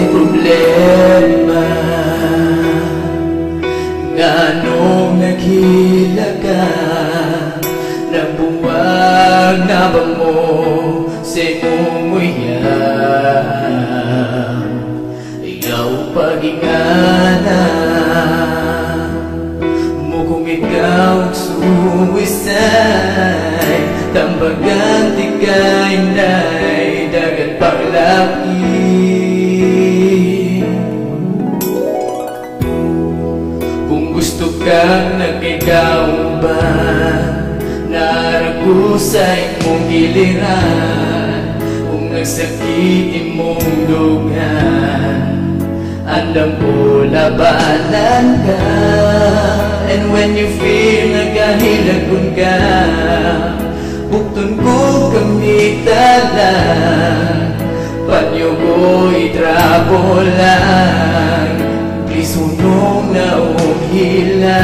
may problema. Nganong naghila ka, nabuwag na ba mo sa imong uyab? Ikaw pag-ingana mo kung ikaw suicide. Tambagan tigay nay dagat paglaki. Kung gusto kang nagkikauban, narago sa imong giliran. Kung nagsakit imong dugan, andam ko labanan ka. And when you feel nagahilagon ka, bukton ko kamitala, panyo ko itrapo lang. Please hunong na uhilan.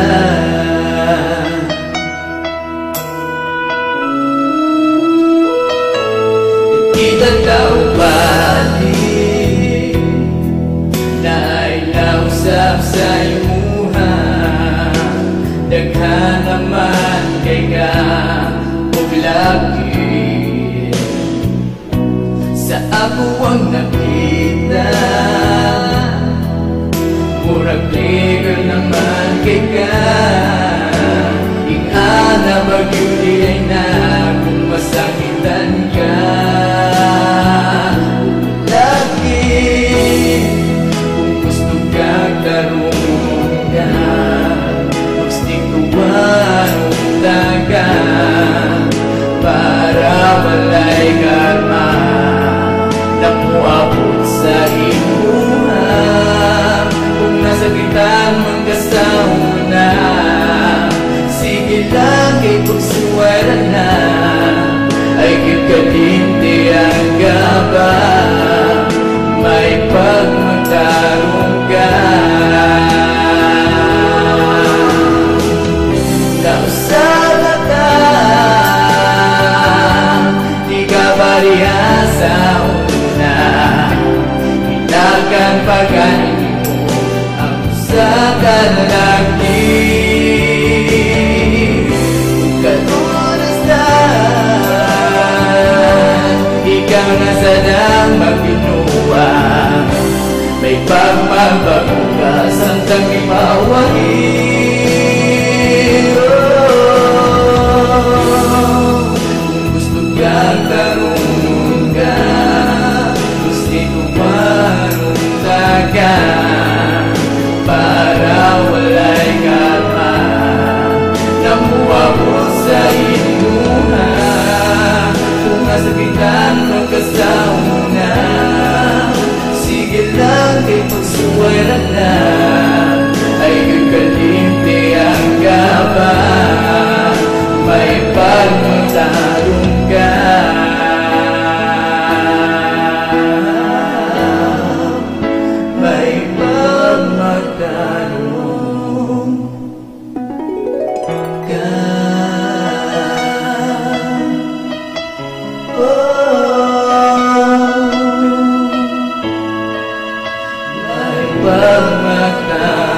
Kita tao balik na ilausap sa imuha. Daghan naman kay ka lagi sa ako ang nakita. Murag legal naman kay ka. Ingana magyuli ay na kung masakitan ka. Lagi kung gusto ka karunong ka, mag-stick to one daga para walay karma na muabot sa imuha. Kung nasakitan man kasauna, sige lang kay pagsuwara na. Ay kikalinti ang gaba, may pagmatarong ka. Nausala ka, bariya sa una, hitagan paganin mo ang sa kalaki. Kalunasan, ikaw na sanang magbinuwa. May pagmabago ka, santang ipawagin. Kung gusto kang karunong ka, gusto kumarong daga para walay karma na muabot sa inuha. Kung nasakitan magkasauna, sige lang kay pagsuwera na. Ay kakalimti ang gaba, may pagmatarong ka. May pagmatarong ka. Oh, may pagmatarong